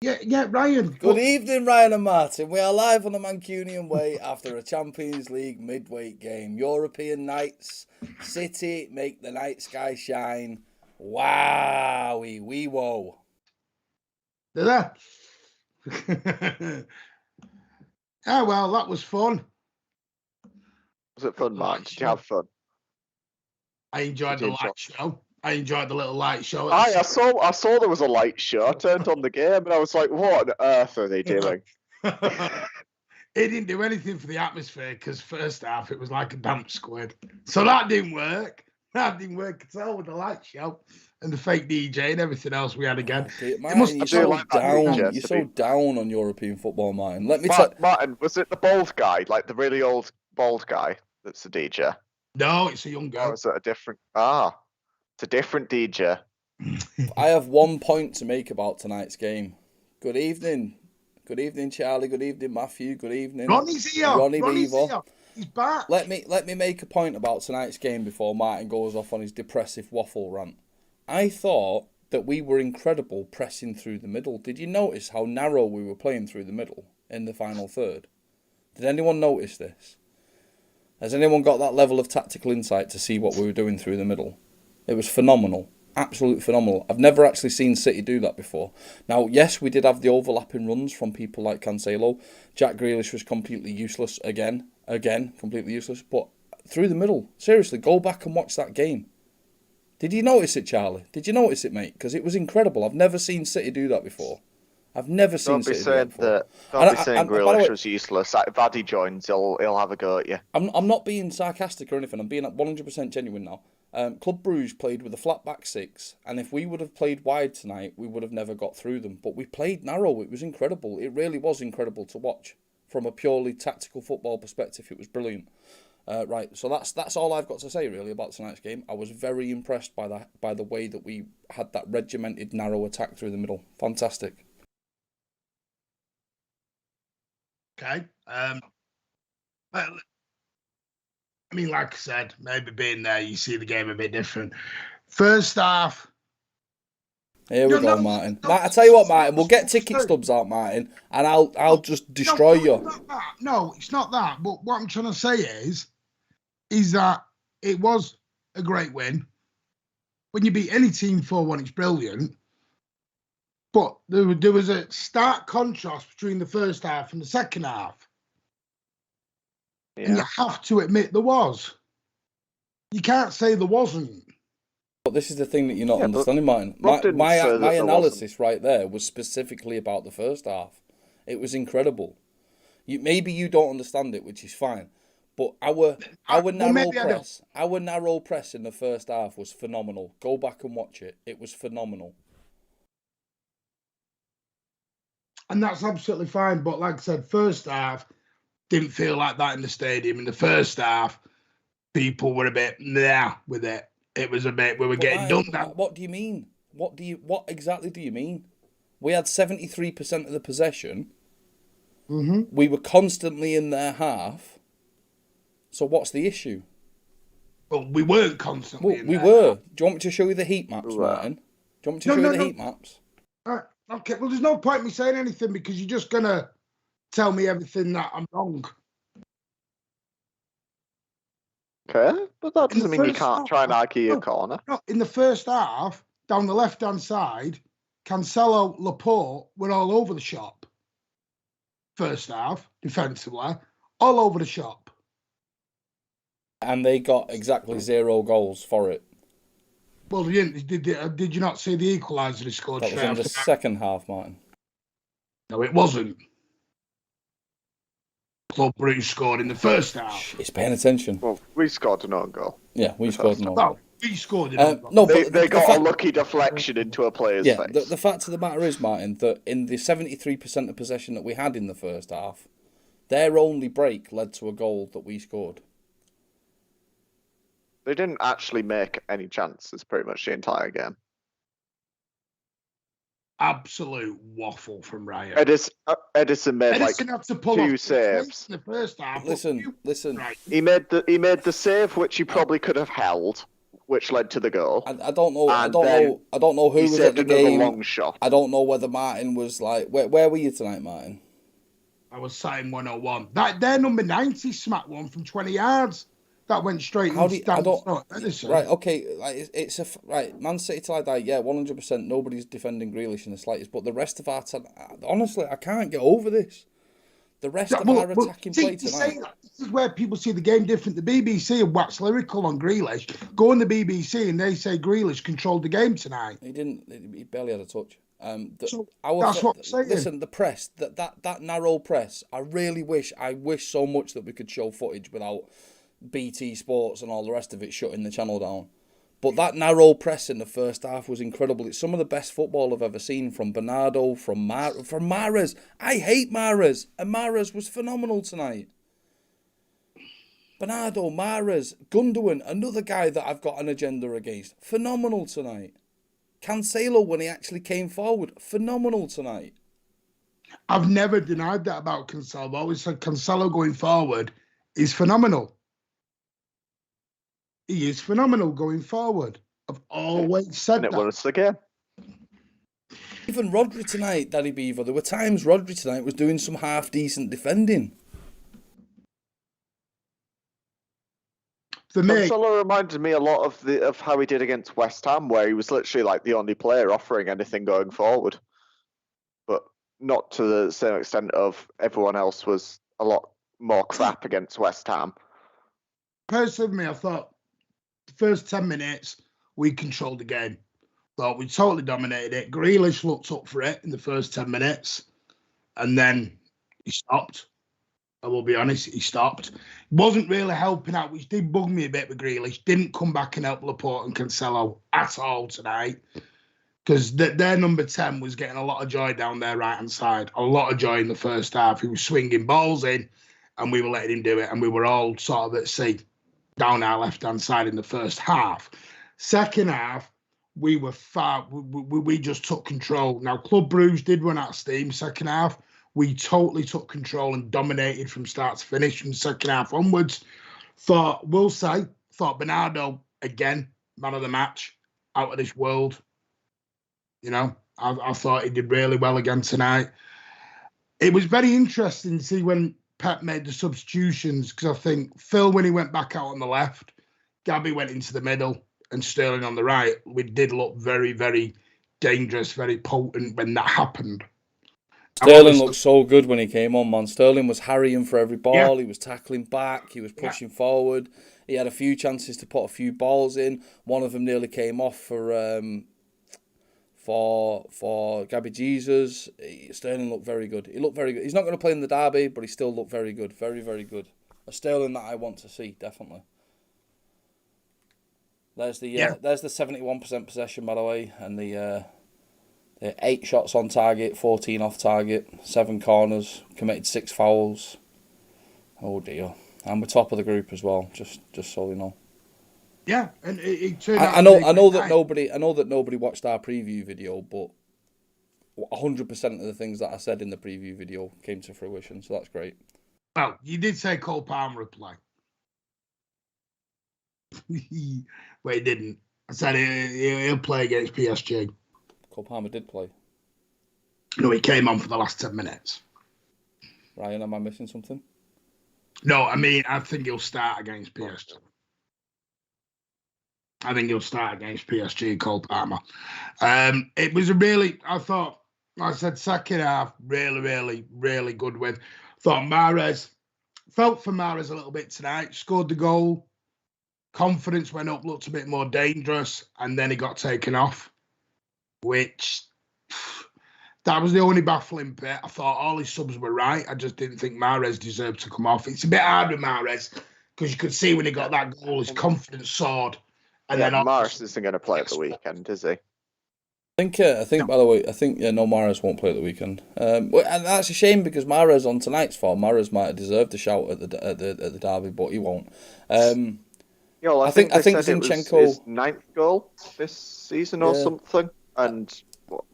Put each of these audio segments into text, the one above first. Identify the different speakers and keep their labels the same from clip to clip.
Speaker 1: Yeah, Ryan.
Speaker 2: Good evening, Ryan and Martin. We are live on the Mancunian Way after a Champions League midweek game. European nights, City make the night sky shine. Wowie, wee whoa.
Speaker 1: Did I? Oh, well, that was fun.
Speaker 3: Was it fun, Martin? Did you have fun?
Speaker 1: I enjoyed the light show. I enjoed the little light show.
Speaker 3: I saw there was a light show. I turned on the game and I was like, what on earth are they doing?
Speaker 1: It didn't do anything for the atmosphere because first half it was like a damp squid. So that didn't work. That didn't work at all with the light show and the fake DJ and everything else we had again.
Speaker 2: Martin, you're so down on European football, Martin. Let me tell
Speaker 3: Martin, was it the bald guy, like the really old bald guy that's the DJ?
Speaker 1: No, it's a young guy.
Speaker 3: Or is it a different... it's a different DJ.
Speaker 2: I have 1 point to make about tonight's game. Good evening. Good evening, Charlie. Good evening, Matthew. Good evening.
Speaker 1: Ronnie's here. Ronnie's here. He's back.
Speaker 2: Let me make a point about tonight's game before Martin goes off on his depressive waffle rant. I thought that we were incredible pressing through the middle. Did you notice how narrow we were playing through the middle in the final third? Did anyone notice this? Has anyone got that level of tactical insight to see what we were doing through the middle? It was phenomenal. Absolutely phenomenal. I've never actually seen City do that before. Now, yes, we did have the overlapping runs from people like Cancelo. Jack Grealish was completely useless again, completely useless. But through the middle, seriously, go back and watch that game. Did you notice it, Charlie? Did you notice it, mate? Because it was incredible. I've never seen City do that before. I've never seen City do that before.
Speaker 3: Don't be saying Grealish was useless. If Addy joins, he'll have a go at you.
Speaker 2: I'm not being sarcastic or anything. I'm being 100% genuine now. Club Brugge played with a flat back six, and if we would have played wide tonight, we would have never got through them. But we played narrow. It was incredible. It really was incredible to watch. From a purely tactical football perspective, it was brilliant. Right, so that's all I've got to say really about tonight's game. I was very impressed by the way that we had that regimented narrow attack through the middle. Fantastic.
Speaker 1: Okay. I mean, like I said, maybe being there, you see the game a bit different. First half.
Speaker 2: Here we go, Martin. I tell you what, Martin, we'll get ticket stubs out, Martin, and I'll just destroy you.
Speaker 1: No, it's not that. But what I'm trying to say is that it was a great win. When you beat any team 4-1, it's brilliant. But there was a stark contrast between the first half and the second half. Yeah. And you have to admit there was. You can't say there wasn't.
Speaker 2: But this is the thing that you're not understanding, Martin. My analysis right there was specifically about the first half. It was incredible. Maybe you don't understand it, which is fine. But our narrow press in the first half was phenomenal. Go back and watch it. It was phenomenal.
Speaker 1: And that's absolutely fine. But like I said, first half didn't feel like that in the stadium. In the first half, people were a bit with it. It was a bit, we were getting done now.
Speaker 2: What do you mean? What exactly do you mean? We had 73% of the possession.
Speaker 1: Mm-hmm.
Speaker 2: We were constantly in their half. So what's the issue?
Speaker 1: Well, we weren't constantly in
Speaker 2: we
Speaker 1: there.
Speaker 2: were. Do you want me to show you the heat maps, Martin? Do you want me to show you the heat maps?
Speaker 1: All right. Okay, well, there's no point in me saying anything because you're just going to tell me everything that I'm wrong.
Speaker 3: Okay, but that doesn't mean you can't try and argue your corner.
Speaker 1: No, in the first half, down the left-hand side, Cancelo, Laporte were all over the shop. First half, defensively, all over the shop.
Speaker 2: And they got exactly 0 goals for it.
Speaker 1: Well, they didn't. Did you not see the equaliser they scored?
Speaker 2: That was in the second half, Martin.
Speaker 1: No, it wasn't. Club Brugge scored in the first half.
Speaker 2: He's paying attention.
Speaker 3: Well, we scored an own goal.
Speaker 2: Yeah, we scored an own
Speaker 1: goal. We scored an own goal.
Speaker 2: No,
Speaker 3: but they got a lucky deflection into a player's face.
Speaker 2: The fact of the matter is, Martin, that in the 73% of possession that we had in the first half, their only break led to a goal that we scored.
Speaker 3: They didn't actually make any chances pretty much the entire game.
Speaker 1: Absolute waffle from Ryan.
Speaker 3: Edison made
Speaker 1: Edison
Speaker 3: like
Speaker 1: had to pull
Speaker 3: 2 saves
Speaker 1: in the first half.
Speaker 2: Listen.
Speaker 3: He made the save which he probably could have held which led to the goal.
Speaker 2: I don't know. I
Speaker 3: And
Speaker 2: don't
Speaker 3: then
Speaker 2: know. I don't know who
Speaker 3: He
Speaker 2: was at
Speaker 3: saved
Speaker 2: the
Speaker 3: another
Speaker 2: game.
Speaker 3: long shot.
Speaker 2: I don't know whether Martin was like. Where were you tonight, Martin?
Speaker 1: I was sat in 101. Their number 90 smacked one from 20 yards. That went straight
Speaker 2: How
Speaker 1: in
Speaker 2: do you, I
Speaker 1: Stan's
Speaker 2: don't
Speaker 1: foot. Edison.
Speaker 2: right? Okay, like it's a right Man City till I die. Yeah, 100%. Nobody's defending Grealish in the slightest. But the rest of our honestly, I can't get over this. The rest of our attacking play tonight.
Speaker 1: This is where people see the game different. The BBC have waxed lyrical on Grealish. Go on the BBC and they say Grealish controlled the game tonight.
Speaker 2: He didn't. He barely had a touch.
Speaker 1: So that's what I'm saying.
Speaker 2: Listen, the press, that narrow press. I wish so much that we could show footage without BT Sports and all the rest of it shutting the channel down. But that narrow press in the first half was incredible. It's some of the best football I've ever seen from Bernardo, from Mahrez. I hate Mahrez, and Mahrez was phenomenal tonight. Bernardo, Mahrez, Gundogan, another guy that I've got an agenda against. Phenomenal tonight. Cancelo, when he actually came forward, phenomenal tonight.
Speaker 1: I've never denied that about Cancelo. I've always said Cancelo going forward is phenomenal. He is phenomenal going forward. I've always said that.
Speaker 3: And it was the game.
Speaker 2: Even Rodri tonight, Daddy Beaver, there were times Rodri tonight was doing some half-decent defending.
Speaker 1: For me,
Speaker 3: Cancelo reminded me a lot of how he did against West Ham, where he was literally like the only player offering anything going forward, but not to the same extent of everyone else was a lot more crap against West Ham.
Speaker 1: personally, I thought the first 10 minutes, we controlled the game. Thought we totally dominated it. Grealish looked up for it in the first 10 minutes, and then he stopped. I will be honest, he stopped. Wasn't really helping out, which did bug me a bit with Grealish. Didn't come back and help Laporte and Cancelo at all tonight, because their number 10 was getting a lot of joy down their right-hand side. A lot of joy in the first half. He was swinging balls in, and we were letting him do it, and we were all sort of at sea down our left-hand side in the first half. Second half, we were we just took control. Now, Club Brugge did run out of steam second half. We totally took control and dominated from start to finish from second half onwards. Thought Bernardo, again, man of the match, out of this world. You know, I thought he did really well again tonight. It was very interesting to see when Pep made the substitutions, because I think Phil, when he went back out on the left, Gabby went into the middle, and Sterling on the right. We did look very, very dangerous, very potent when that happened.
Speaker 2: Sterling looked so good when he came on, man. Sterling was harrying for every ball.
Speaker 1: Yeah.
Speaker 2: He was tackling back. He was pushing forward. He had a few chances to put a few balls in. One of them nearly came off for Gabby Jesus. Sterling looked very good. He looked very good. He's not going to play in the derby, but he still looked very good. Very, very good. A Sterling that I want to see, definitely. There's the 71% possession, by the way, and the 8 shots on target, 14 off target, 7 corners, committed 6 fouls. Oh dear, and we're top of the group as well. Just so you know.
Speaker 1: Yeah, and it turned out.
Speaker 2: I know that nobody watched our preview video, but 100% of the things that I said in the preview video came to fruition. So that's great.
Speaker 1: Well, you did say Cole Palmer would play. Well, he didn't. I said he'll play against PSG.
Speaker 2: Cole Palmer did play.
Speaker 1: No, he came on for the last 10 minutes.
Speaker 2: Ryan, am I missing something?
Speaker 1: No, I mean, I think he'll start against PSG. I think he'll start against PSG, Cole Palmer. It was I thought, like I said, second half, really, really, really good with. Thought Mahrez, felt for Mahrez a little bit tonight, scored the goal. Confidence went up, looked a bit more dangerous, and then he got taken off, which that was the only baffling bit. I thought all his subs were right. I just didn't think Mahrez deserved to come off. It's a bit hard with Mahrez because you could see when he got that goal, his confidence soared. And then
Speaker 3: Mahrez isn't going to play at the weekend, is he?
Speaker 2: I think. No. By the way, no, Mahrez won't play at the weekend. And that's a shame because Mahrez on tonight's form, Mahrez might have deserved a shout at the derby, but he won't.
Speaker 3: I think Zinchenko, it was his 9th goal this season or something, and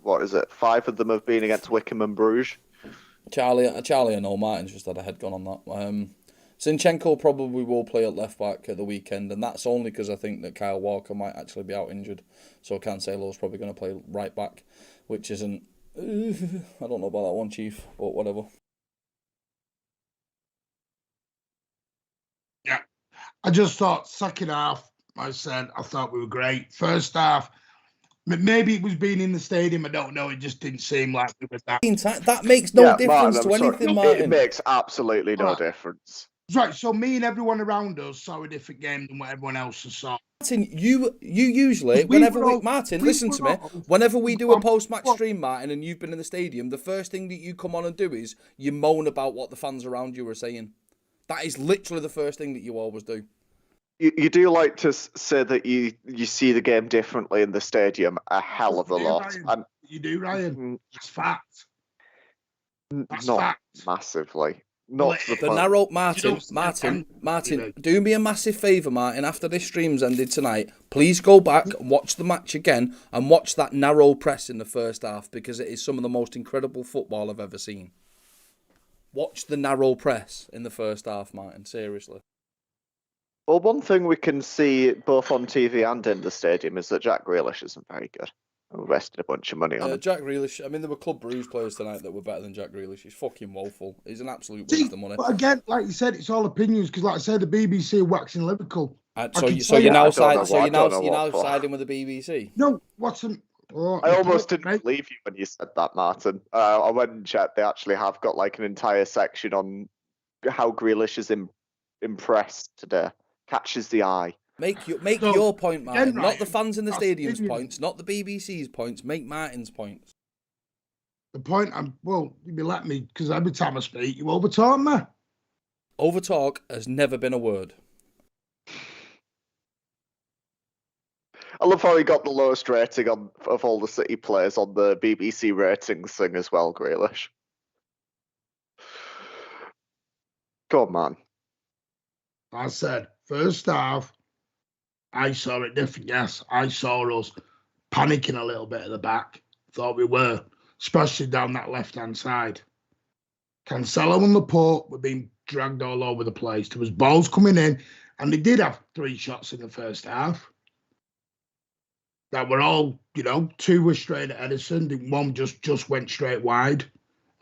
Speaker 3: what is it? 5 of them have been against Wickham and Bruges.
Speaker 2: Charlie, I know Martin's just had a head gone on that. Zinchenko probably will play at left back at the weekend, and that's only because I think that Kyle Walker might actually be out injured. So Cancelo's probably going to play right back, which isn't. I don't know about that one, Chief, but whatever.
Speaker 1: Yeah, I just thought second half. I thought we were great. First half, maybe it was being in the stadium. I don't know. It just didn't seem like we were that.
Speaker 2: That makes no difference
Speaker 3: Martin,
Speaker 2: to anything, Martin.
Speaker 3: It makes absolutely no difference.
Speaker 1: Right, so me and everyone around us saw a different game than what everyone else saw.
Speaker 2: Martin, you usually, listen to me. Whenever we do a post-match stream, Martin, and you've been in the stadium, the first thing that you come on and do is you moan about what the fans around you are saying. That is literally the first thing that you always do.
Speaker 3: You do like to say that you see the game differently in the stadium a hell of a lot. And
Speaker 1: you do, Ryan. That's fact. That's
Speaker 3: not
Speaker 1: fact.
Speaker 3: Massively. Not
Speaker 2: the narrow Martin, do me a massive favour, Martin, after this stream's ended tonight, please go back and watch the match again and watch that narrow press in the first half, because it is some of the most incredible football I've ever seen. Watch the narrow press in the first half, Martin, seriously.
Speaker 3: Well, one thing we can see both on TV and in the stadium is that Jack Grealish isn't very good. We wasted a bunch of money on him.
Speaker 2: Jack Grealish, I mean, there were Club Brugge players tonight that were better than Jack Grealish. He's fucking woeful. He's an absolute waste of money.
Speaker 1: But again, like you said, it's all opinions, because like I said, the BBC are waxing lyrical.
Speaker 2: So you're now siding with the BBC?
Speaker 1: No, Watson.
Speaker 3: Oh, I almost didn't believe you when you said that, Martin. I went and checked. They actually have got like an entire section on how Grealish is impressed today. Catches the eye.
Speaker 2: Make your point, Martin. Not the fans in the stadium's points, not the BBC's points. Make Martin's points.
Speaker 1: The point, you let me, because every time I speak, you overtalk me.
Speaker 2: Overtalk has never been a word.
Speaker 3: I love how he got the lowest rating of all the City players on the BBC ratings thing as well, Grealish. Go on, man.
Speaker 1: I said, first half, I saw it different. Yes, I saw us panicking a little bit at the back. Thought we were, especially down that left-hand side. Cancelo and Laporte were being dragged all over the place. There was balls coming in, and they did have 3 shots in the first half. That were all, 2 were straight at Edison. One just went straight wide,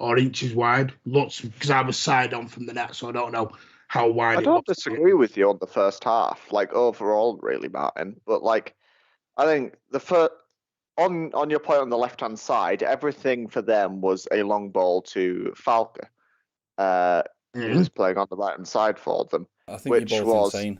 Speaker 1: or inches wide. Lots, because I was side on from the net, so I don't know how wide.
Speaker 3: I don't disagree with you on the first half, like overall, really, Martin. But like, I think on your point on the left hand side, everything for them was a long ball to Falca. He was playing on the right hand side for them,
Speaker 2: I think
Speaker 3: which
Speaker 2: you're both
Speaker 3: was.
Speaker 2: insane.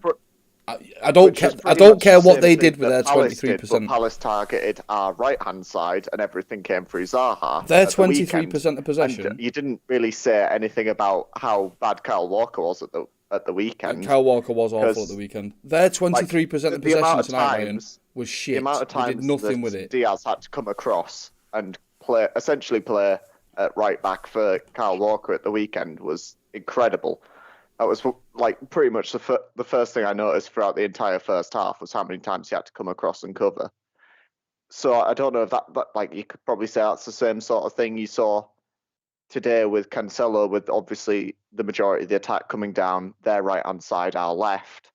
Speaker 2: I don't care what they did with their
Speaker 3: 23%. Palace targeted our right hand side, and everything came through Zaha.
Speaker 2: Their 23% of possession.
Speaker 3: And you didn't really say anything about how bad Kyle Walker was at the weekend.
Speaker 2: And Kyle Walker was awful at the weekend. Their 23% of possession tonight, Ryan, was shit.
Speaker 3: The amount of times
Speaker 2: they did nothing with it.
Speaker 3: Diaz had to come across and essentially play at right back for Kyle Walker at the weekend was incredible. That was like pretty much the first thing I noticed throughout the entire first half was how many times he had to come across and cover. So I don't know if that like you could probably say that's the same sort of thing you saw today with Cancelo, with obviously the majority of the attack coming down their right hand side, our left.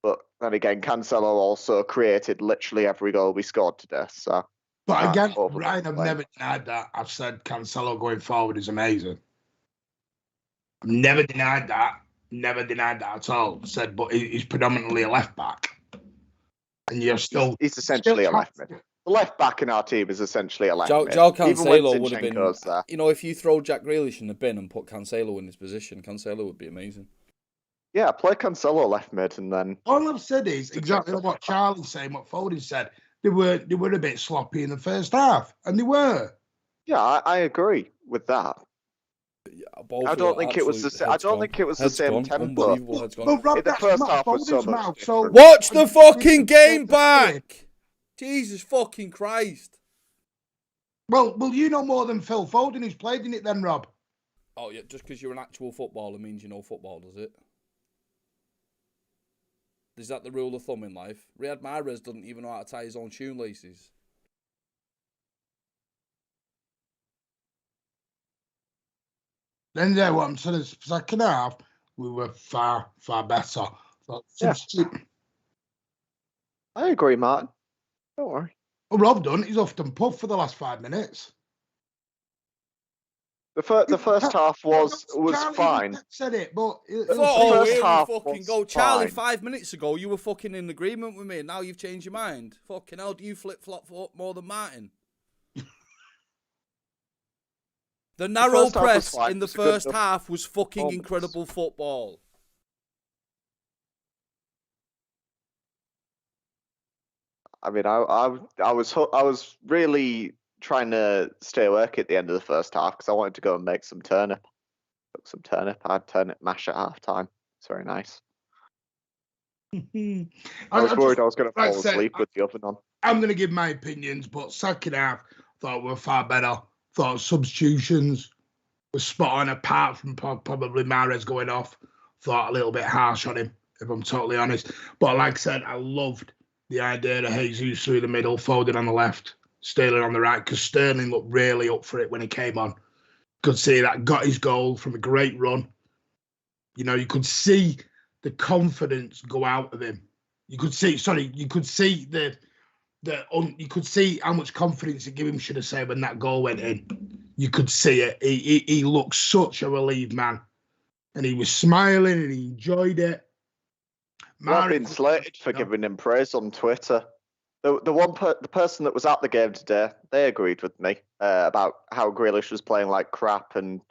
Speaker 3: But then again, Cancelo also created literally every goal we scored today. So,
Speaker 1: but again, Ryan, I've never denied that. I've said Cancelo going forward is amazing. I've never denied that. Never denied that at all. Said, but he's predominantly a left back, and you're still.
Speaker 3: He's essentially a left mid. The left back in our team is essentially a left mid.
Speaker 2: Joao Cancelo would have been. If you throw Jack Grealish in the bin and put Cancelo in his position, Cancelo would be amazing.
Speaker 3: Yeah, play Cancelo left mid, and then.
Speaker 1: All I've said is exactly what Charlie's saying, what Foden said. They were a bit sloppy in the first half, and they were.
Speaker 3: Yeah, I agree with that. I don't think it was the same tempo.
Speaker 2: The
Speaker 3: first half was so much.
Speaker 2: Watch the fucking game back. Jesus fucking Christ.
Speaker 1: Well, you know more than Phil Foden who's played in it then, Rob.
Speaker 2: Oh yeah, just because you're an actual footballer means you know football, does it? Is that the rule of thumb in life? Riyad Mahrez doesn't even know how to tie his own shoelaces.
Speaker 1: Then what I'm saying is, second half, we were far, far better. But
Speaker 3: Yeah. I agree, Martin. Don't worry.
Speaker 1: Well, Rob done. He's often puffed for the last 5 minutes.
Speaker 3: The first half was
Speaker 1: Charlie
Speaker 3: fine.
Speaker 1: said it, but
Speaker 3: The first half
Speaker 2: fucking
Speaker 3: was
Speaker 2: go. Charlie,
Speaker 3: fine.
Speaker 2: 5 minutes ago, you were fucking in agreement with me, and now you've changed your mind. Fucking hell, do you flip-flop more than Martin? The narrow
Speaker 3: first half was
Speaker 2: press
Speaker 3: fine.
Speaker 2: in the
Speaker 3: It's a good
Speaker 2: first
Speaker 3: enough
Speaker 2: half was fucking
Speaker 3: performance.
Speaker 2: incredible football.
Speaker 3: I mean, I was really trying to stay awake at the end of the first half because I wanted to go and make some turnip. Cook some turnip. I had turnip mash at half time. It's very nice. I was worried I was going to fall asleep with the oven on.
Speaker 1: I'm going to give my opinions, but second half thought we were far better. Thought substitutions were spot on, apart from probably Mahrez going off. Thought a little bit harsh on him, if I'm totally honest. But like I said, I loved the idea of Jesus through the middle, Foden on the left, Sterling on the right, because Sterling looked really up for it when he came on. Could see that, got his goal from a great run. You know, you could see the confidence go out of him. You could see, you could see you could see how much confidence it gave him, should I say, when that goal went in. You could see it. He looked such a relieved man. And he was smiling and he enjoyed it.
Speaker 3: Well, I've been slated for giving him praise on Twitter. The person that was at the game today, they agreed with me about how Grealish was playing like crap and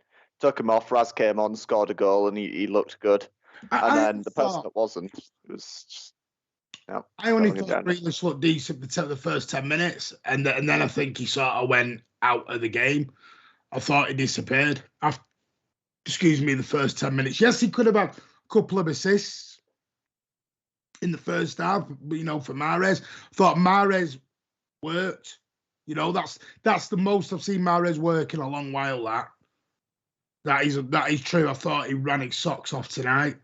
Speaker 3: took him off. Raz came on, scored a goal, and he looked good. And then the person that wasn't, it was just,
Speaker 1: I only thought Grealish looked decent the first 10 minutes, and then I think he sort of went out of the game. I thought he disappeared. The first 10 minutes. Yes, he could have had a couple of assists in the first half, you know, for Mahrez. I thought Mahrez worked. You know, that's the most I've seen Mahrez work in a long while. That is true. I thought he ran his socks off tonight.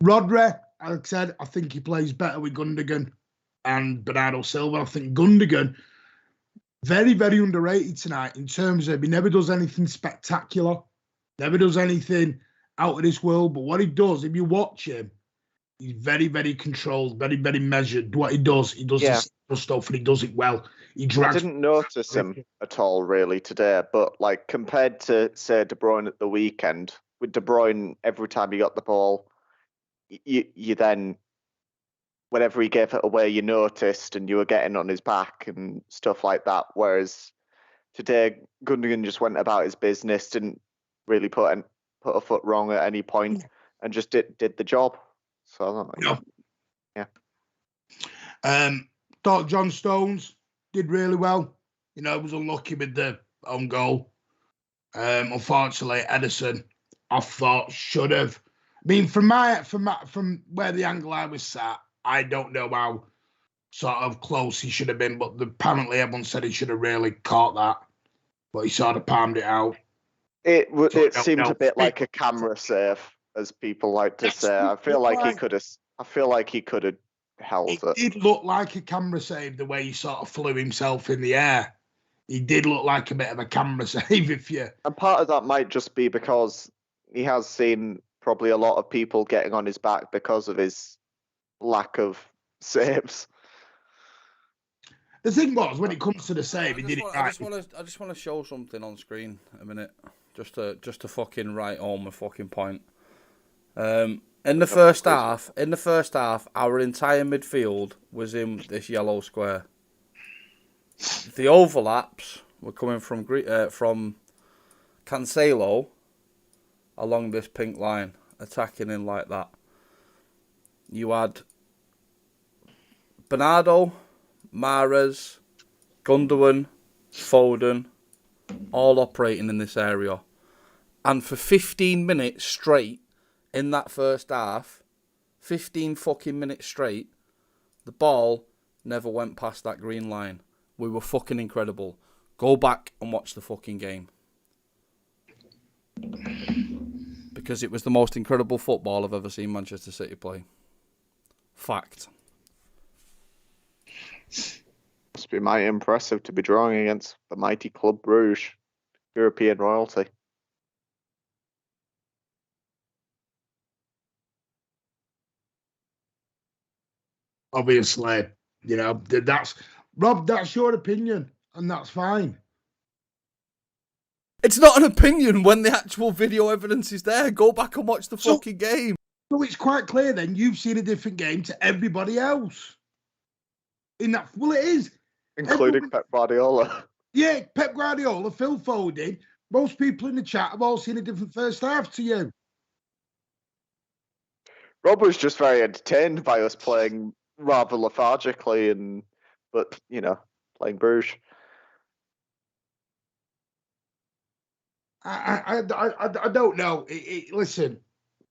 Speaker 1: Rodri, like I said, I think he plays better with Gundogan and Bernardo Silva. I think Gundogan, very, very underrated tonight in terms of he never does anything spectacular, never does anything out of this world. But what he does, if you watch him, he's very, very controlled, very, very measured. What he does the stuff and he does it well. I
Speaker 3: didn't notice him at all really today, but like compared to, say, De Bruyne at the weekend, with De Bruyne, every time he got the ball, you then, whenever he gave it away, you noticed and you were getting on his back and stuff like that. Whereas today, Gundogan just went about his business, didn't really put a foot wrong at any point, and just did the job. So
Speaker 1: thought John Stones did really well. You know, was unlucky with the own goal. Unfortunately, Edison, I thought should have. I mean, from where the angle I was sat, I don't know how sort of close he should have been, but apparently everyone said he should have really caught that, but he sort of palmed it out.
Speaker 3: It seemed a bit like a camera save, as people like to say. I feel like he could have held it.
Speaker 1: It did look like a camera save the way he sort of flew himself in the air. He did look like a bit of a camera save,
Speaker 3: And part of that might just be because he has seen probably a lot of people getting on his back because of his lack of saves.
Speaker 1: The thing was, when it comes to the save, he did it right.
Speaker 2: I just want to show something on screen a minute, just to fucking write home a fucking point. In the first half, our entire midfield was in this yellow square. The overlaps were coming from Cancelo along this pink line, attacking in like that. You had Bernardo, Mahrez, Gundogan, Foden, all operating in this area. And for 15 minutes straight in that first half, 15 fucking minutes straight, the ball never went past that green line. We were fucking incredible. Go back and watch the fucking game. Because it was the most incredible football I've ever seen Manchester City play. Fact.
Speaker 3: Must be mighty impressive to be drawing against the mighty Club Brugge, European royalty.
Speaker 1: obviously, that's Rob. That's your opinion, and that's fine.
Speaker 2: It's not an opinion when the actual video evidence is there. Go back and watch the fucking game.
Speaker 1: So it's quite clear then you've seen a different game to everybody else. Well, it is.
Speaker 3: Including Pep Guardiola.
Speaker 1: Yeah, Pep Guardiola, Phil Foden. Most people in the chat have all seen a different first half to you.
Speaker 3: Rob was just very entertained by us playing rather lethargically, but playing Bruges.
Speaker 1: I don't know. Listen,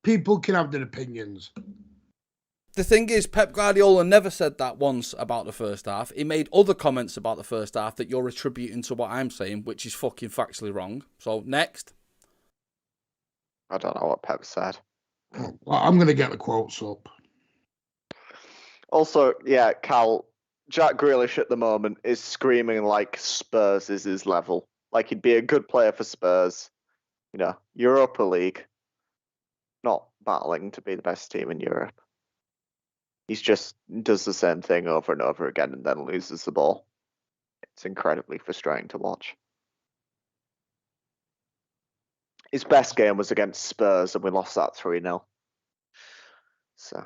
Speaker 1: people can have their opinions.
Speaker 2: The thing is, Pep Guardiola never said that once about the first half. He made other comments about the first half that you're attributing to what I'm saying, which is fucking factually wrong. So, next.
Speaker 3: I don't know what Pep said.
Speaker 1: Well, I'm going to get the quotes up.
Speaker 3: Also, yeah, Cal, Jack Grealish at the moment is screaming like Spurs is his level. Like he'd be a good player for Spurs. Europa League. Not battling to be the best team in Europe. He's just does the same thing over and over again and then loses the ball. It's incredibly frustrating to watch. His best game was against Spurs and we lost that 3-0. So.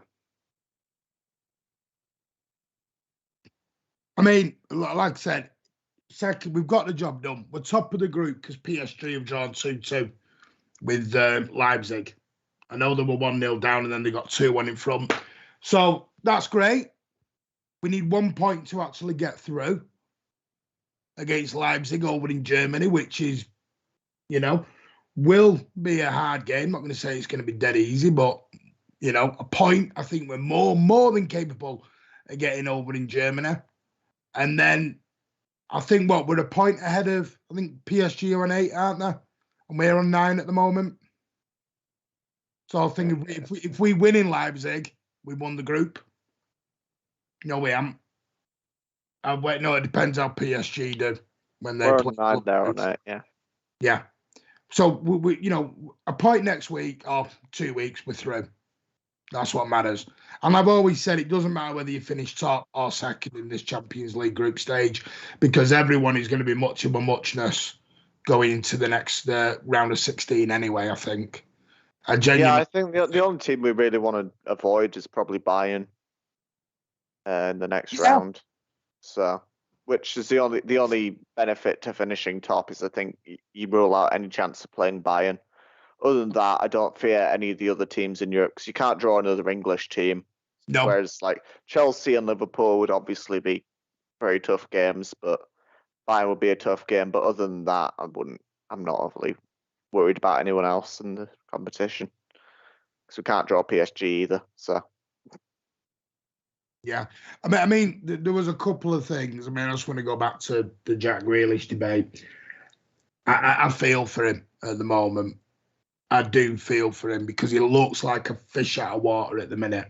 Speaker 1: I mean, like I said, second, we've got the job done. We're top of the group because PSG have drawn 2-2 with Leipzig. I know they were 1-0 down and then they got 2-1 in front. So that's great. We need 1 point to actually get through against Leipzig over in Germany, which is, will be a hard game. I'm not going to say it's going to be dead easy, but, a point, I think we're more than capable of getting over in Germany. And then I think we're a point ahead of, I think PSG are on 8, aren't they? And we're on 9 at the moment. So I think if we win in Leipzig, we won the group. No, we haven't. No, it depends how PSG do when they play.
Speaker 3: 9 there on 8, yeah.
Speaker 1: Yeah. So we a point next week or 2 weeks, we're through. That's what matters. And I've always said it doesn't matter whether you finish top or second in this Champions League group stage because everyone is going to be much of a muchness going into the next round of 16 anyway, I think.
Speaker 3: I think the only team we really want to avoid is probably Bayern in the next round. So, which is the only benefit to finishing top is I think you rule out any chance of playing Bayern. Other than that, I don't fear any of the other teams in Europe because you can't draw another English team.
Speaker 1: No.
Speaker 3: Whereas like Chelsea and Liverpool would obviously be very tough games, but Bayern would be a tough game. But other than that, I'm not overly worried about anyone else in the competition because we can't draw PSG either. So.
Speaker 1: Yeah, I mean, there was a couple of things. I just want to go back to the Jack Grealish debate. I feel for him at the moment. I do feel for him because he looks like a fish out of water at the minute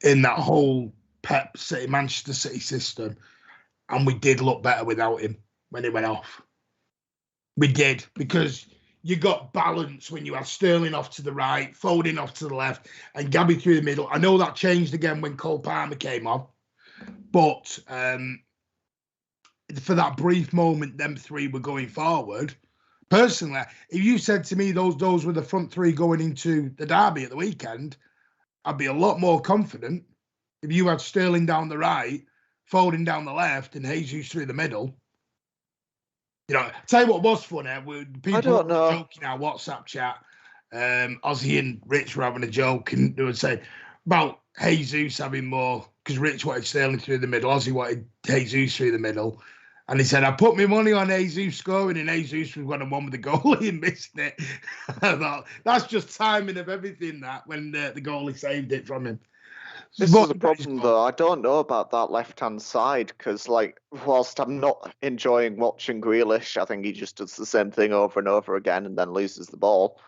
Speaker 1: in that whole Pep City, Manchester City system. And we did look better without him when he went off. We did because you got balance when you had Sterling off to the right, Foden off to the left, and Gabby through the middle. I know that changed again when Cole Palmer came on, but for that brief moment, them three were going forward. Personally, if you said to me those were the front three going into the derby at the weekend, I'd be a lot more confident. If you had Sterling down the right, Foden down the left, and Jesus through the middle. Tell you what was funny. People were joking in our WhatsApp chat. Ozzy and Rich were having a joke, and they would say about Jesus having more because Rich wanted Sterling through the middle, Ozzy wanted Jesus through the middle, and he said, "I put my money on Jesus scoring, and Jesus was one with the goalie and missed it." I thought that's just timing of everything. That when the goalie saved it from him.
Speaker 3: This is a problem, though. I don't know about that left-hand side because, whilst I'm not enjoying watching Grealish, I think he just does the same thing over and over again and then loses the ball.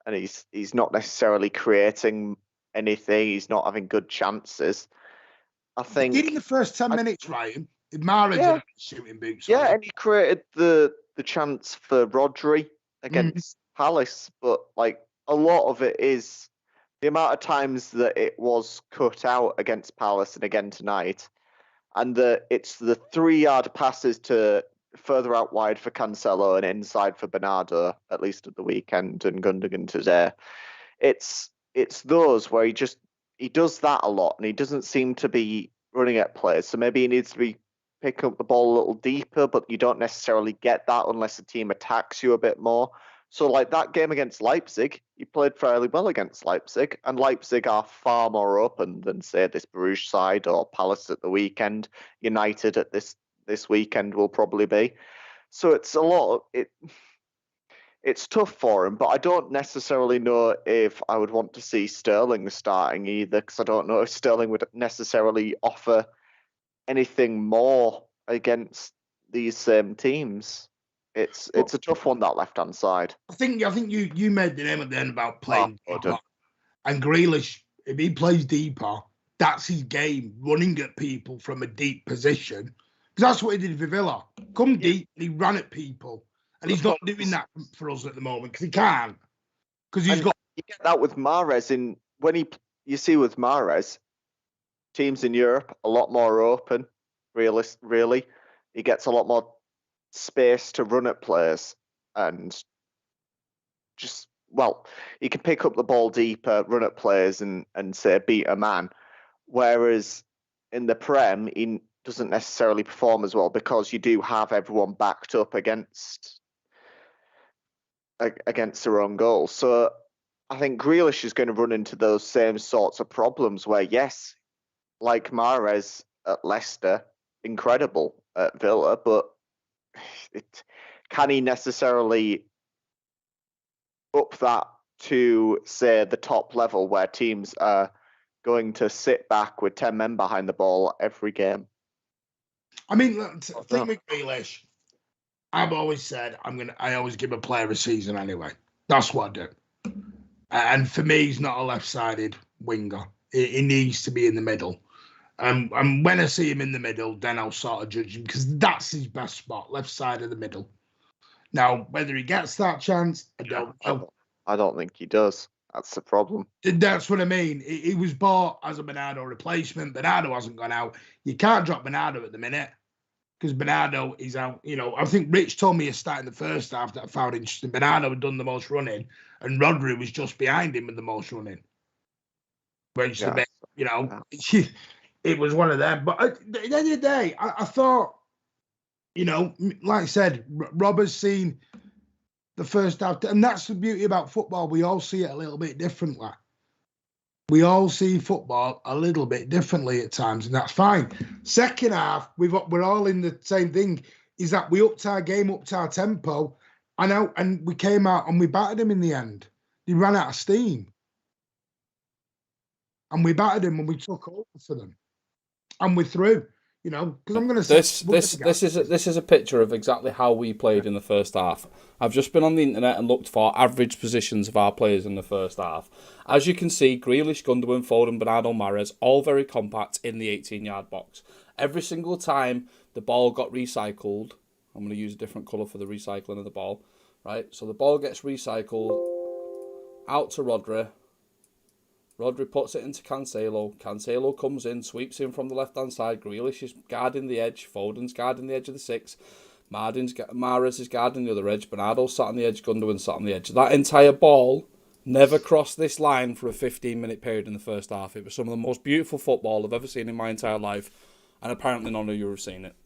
Speaker 3: And he's not necessarily creating anything. He's not having good chances. I think...
Speaker 1: In the first 10 minutes, Ryan, Mahrez had shooting boots.
Speaker 3: Yeah, and he created the chance for Rodri against Palace. But, a lot of it is the amount of times that it was cut out against Palace and again tonight, and it's the 3-yard passes to further out wide for Cancelo and inside for Bernardo, at least at the weekend, and Gundogan today. It's those where he does that a lot, and he doesn't seem to be running at players. So maybe he needs to be picking up the ball a little deeper, but you don't necessarily get that unless the team attacks you a bit more. So like that game against Leipzig, he played fairly well against Leipzig, and Leipzig are far more open than, say, this Bruges side or Palace at the weekend. United at this weekend will probably be. So it's a lot. It's tough for him, but I don't necessarily know if I would want to see Sterling starting either, because I don't know if Sterling would necessarily offer anything more against these same teams. It's a tough one, that left-hand side.
Speaker 1: I think you made the name at the end about playing deeper. And Grealish, if he plays deeper, that's his game, running at people from a deep position. Because that's what he did for Villa. Come deep, and he ran at people. And he's not doing that for us at the moment because he can't. Because he's got.
Speaker 3: You get that with Mahrez you see with Mahrez, teams in Europe a lot more open. Really, he gets a lot more space to run at players, and he can pick up the ball deeper, run at players, and say beat a man. Whereas in the Prem, he doesn't necessarily perform as well because you do have everyone backed up against their own goals. So I think Grealish is going to run into those same sorts of problems where, yes, like Mahrez at Leicester, incredible at Villa, but can he necessarily up that to, say, the top level where teams are going to sit back with 10 men behind the ball every game?
Speaker 1: I mean, the thing with Grealish, I've always said I always give a player a season anyway. That's what I do. And for me, he's not a left-sided winger. He needs to be in the middle. And when I see him in the middle, then I'll sort of judge him because that's his best spot, left side of the middle. Now, whether he gets that chance, I don't know.
Speaker 3: I don't think he does. That's the problem.
Speaker 1: That's what I mean. He was bought as a Bernardo replacement. Bernardo hasn't gone out. You can't drop Bernardo at the minute because Bernardo is out. You know, I think Rich told me a stat in the first half that I found interesting. Bernardo had done the most running, and Rodri was just behind him with the most running. Which, it was one of them. But at the end of the day, I thought, like I said, Rob has seen the first half. And that's the beauty about football. We all see it a little bit differently. We all see football a little bit differently at times, and that's fine. Second half, we're all in the same thing, is that we upped our game, upped our tempo, and we came out and we battered them in the end. They ran out of steam. And we battered them and we took over for them. And we're through, because I'm going to say
Speaker 2: this is a picture of exactly how we played in the first half. I've just been on the internet and looked for average positions of our players in the first half. As you can see, Grealish, Gundogan, Foden, Bernardo, Mahrez, all very compact in the 18-yard box. Every single time the ball got recycled, I'm going to use a different colour for the recycling of the ball, right? So the ball gets recycled out to Rodri. Rodri puts it into Cancelo. Cancelo comes in, sweeps in from the left-hand side. Grealish is guarding the edge. Foden's guarding the edge of the 6. Mahrez is guarding the other edge. Bernardo's sat on the edge. Gundogan sat on the edge. That entire ball never crossed this line for a 15-minute period in the first half. It was some of the most beautiful football I've ever seen in my entire life, and apparently none of you have seen it.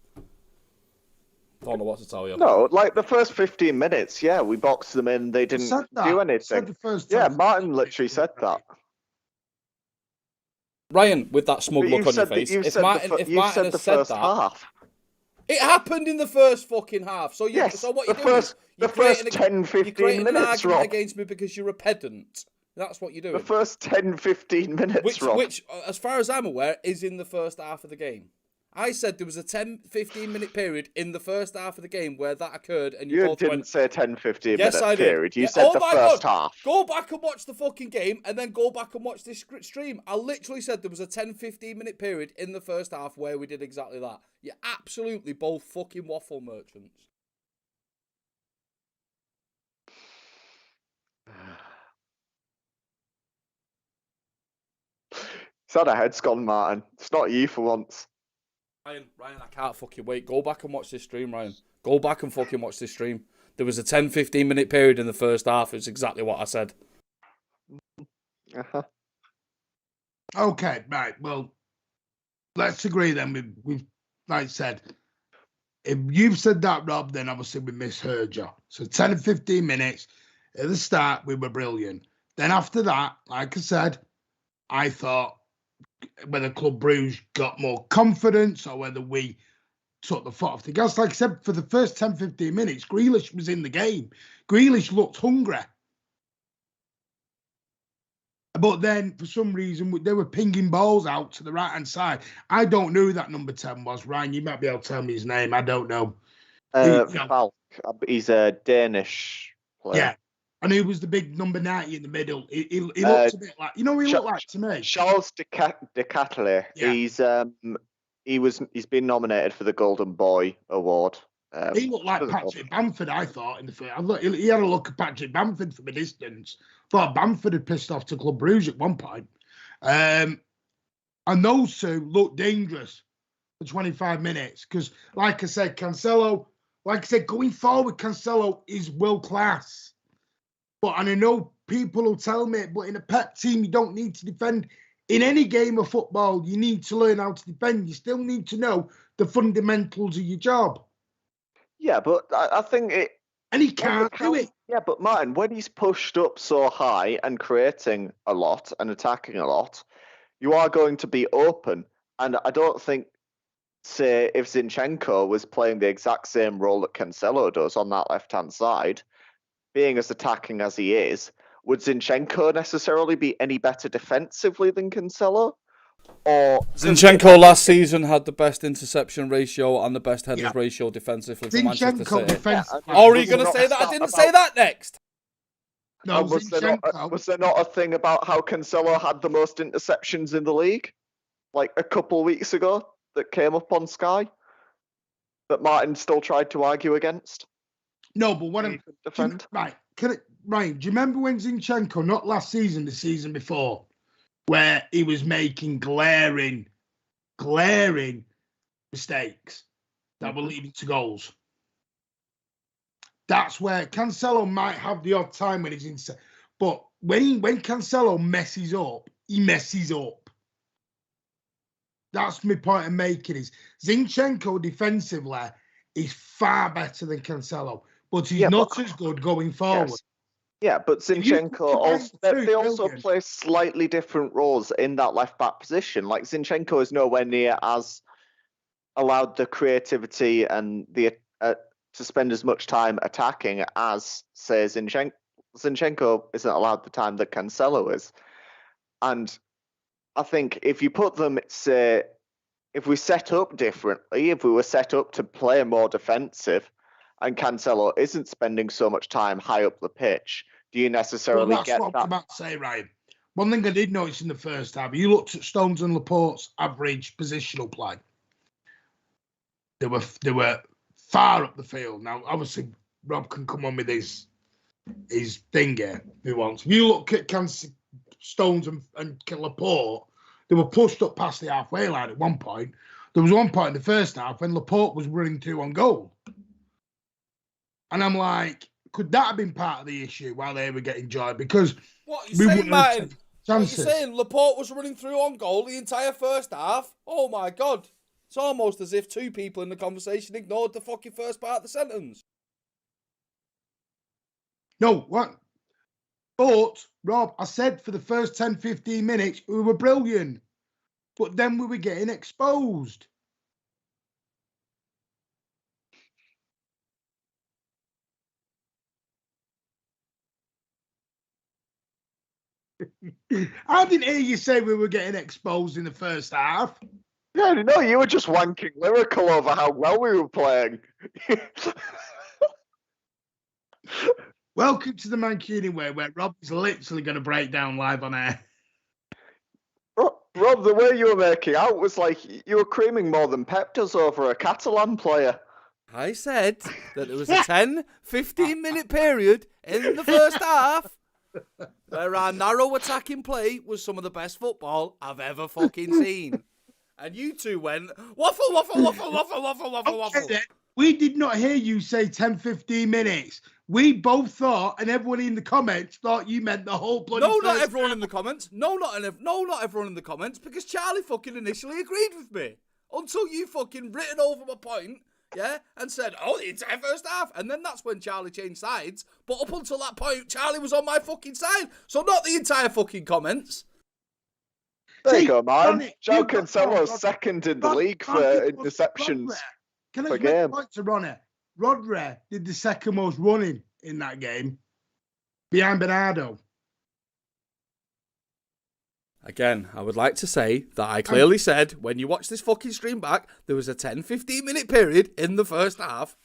Speaker 2: Don't know what to tell you.
Speaker 3: No, like the first 15 minutes, yeah, we boxed them in. They didn't do anything. Yeah, Martin literally said that.
Speaker 2: Ryan, with that smug look on your face, if Martin had said that, half. It happened in the first fucking half. So what you're doing is
Speaker 3: the first 10, 15 minutes,
Speaker 2: an argument
Speaker 3: Rob.
Speaker 2: against me because you're a pedant. That's what you're doing.
Speaker 3: The first 10, 15 minutes, Rob.
Speaker 2: Which, as far as I'm aware, is in the first half of the game. I said there was a 10, 15-minute period in the first half of the game where that occurred, and you both
Speaker 3: didn't say 10, 15
Speaker 2: yes,
Speaker 3: minute
Speaker 2: I did.
Speaker 3: period. You said the first half.
Speaker 2: Go back and watch the fucking game, and then go back and watch this stream. I literally said there was a 10, 15-minute period in the first half where we did exactly that. You're absolutely both fucking waffle merchants.
Speaker 3: He's had a head's gone, Martin. It's not you for once.
Speaker 2: Ryan, I can't fucking wait. Go back and watch this stream, Ryan. Go back and fucking watch this stream. There was a 10-15 minute period in the first half. It's exactly what I said.
Speaker 3: Uh-huh.
Speaker 1: Okay, right. Well, let's agree then. We've like I said, if you've said that, Rob, then obviously we misheard you. So 10 and 15 minutes at the start, we were brilliant. Then after that, like I said, I thought whether Club Brugge got more confidence or whether we took the foot off the gas. Like I said, for the first 10, 15 minutes, Grealish was in the game. Grealish looked hungry. But then, for some reason, they were pinging balls out to the right-hand side. I don't know who that number 10 was. Ryan, you might be able to tell me his name. I don't know.
Speaker 3: Falk. He's a Danish player.
Speaker 1: Yeah. And he was the big number 90 in the middle. He looked a bit like... You know who he looked like to me?
Speaker 3: Charles de Catelet.
Speaker 1: Yeah.
Speaker 3: He's been nominated for the Golden Boy Award.
Speaker 1: He looked like Patrick Bamford, I thought, in the first. He had a look at Patrick Bamford from a distance. Thought Bamford had pissed off to Club Brugge at one point. And those two looked dangerous for 25 minutes. Because, like I said, going forward, Cancelo is world class. And I know people will tell me, but in a Pep team, you don't need to defend. In any game of football, you need to learn how to defend. You still need to know the fundamentals of your job.
Speaker 3: Yeah, but I think it...
Speaker 1: And he can't do it.
Speaker 3: Yeah, but Martin, when he's pushed up so high and creating a lot and attacking a lot, you are going to be open. And I don't think, say, if Zinchenko was playing the exact same role that Cancelo does on that left-hand side, being as attacking as he is, would Zinchenko necessarily be any better defensively than Cancelo? Or
Speaker 2: Zinchenko last season had the best interception ratio and the best headers ratio defensively for Manchester City. Or are you going to say that? I didn't say that next.
Speaker 1: No,
Speaker 3: was there not a thing about how Cancelo had the most interceptions in the league, like a couple of weeks ago, that came up on Sky, that Martin still tried to argue against?
Speaker 1: No, but what I'm
Speaker 3: defend.
Speaker 1: Ryan, do you remember when Zinchenko, not last season, the season before, where he was making glaring mistakes that were leading to goals? That's where Cancelo might have the odd time when he's in. But when Cancelo messes up, he messes up. That's my point I'm making. Is Zinchenko defensively is far better than Cancelo, but he's not as good going forward.
Speaker 3: Yes. Yeah, but Zinchenko they also play slightly different roles in that left back position. Like Zinchenko is nowhere near as allowed the creativity and the to spend as much time attacking as, say, Zinchenko. Zinchenko isn't allowed the time that Cancelo is. And I think if you put them, say, if we set up differently, if we were set up to play more defensive, and Cancelo isn't spending so much time high up the pitch, do you necessarily get that?
Speaker 1: That's what I'm about to say, Ryan. One thing I did notice in the first half, you looked at Stones and Laporte's average positional play. They were far up the field. Now, obviously, Rob can come on with his thing here if he wants. If you look at Stones and Laporte, they were pushed up past the halfway line at one point. There was one point in the first half when Laporte was running 2 on goal. And I'm like, could that have been part of the issue while they were getting joy? Because
Speaker 2: what are you saying, Martin? What are you saying? Laporte was running through on goal the entire first half? Oh my God. It's almost as if 2 people in the conversation ignored the fucking first part of the sentence.
Speaker 1: No, what? But, Rob, I said for the first 10, 15 minutes, we were brilliant. But then we were getting exposed. I didn't hear you say we were getting exposed in the first half.
Speaker 3: Yeah, no, you were just wanking lyrical over how well we were playing.
Speaker 1: Welcome to the Mancunian way, where Rob is literally going to break down live on air.
Speaker 3: Rob, the way you were making out was like you were creaming more than Pep does over a Catalan player.
Speaker 2: I said that there was a 10, 15-minute period in the first half Where our narrow attacking play was some of the best football I've ever fucking seen. And you two went, waffle, waffle, waffle, waffle, waffle, waffle, waffle.
Speaker 1: Then, we did not hear you say 10, 15 minutes. We both thought, and everyone in the comments thought you meant the whole bloody
Speaker 2: No, not
Speaker 1: first
Speaker 2: everyone
Speaker 1: half.
Speaker 2: in the comments. No, not everyone in the comments, because Charlie fucking initially agreed with me. Until you fucking written over my point, yeah, and said, oh, the entire first half. And then that's when Charlie changed sides. But up until that point, Charlie was on my fucking side. So not the entire fucking comments.
Speaker 3: There you go, man.
Speaker 1: Ronnie,
Speaker 3: Joe
Speaker 1: you got
Speaker 3: Cancelo's
Speaker 1: Ronnie.
Speaker 3: second in the
Speaker 1: Ronnie,
Speaker 3: league for
Speaker 1: Ronnie,
Speaker 3: interceptions
Speaker 1: Can I
Speaker 3: per
Speaker 1: just make a
Speaker 3: game.
Speaker 1: point to Ronnie? Rodri did the second most running in that game, behind Bernardo.
Speaker 2: Again, I would like to say that I clearly said, when you watch this fucking stream back, there was a 10-15 minute period in the first half.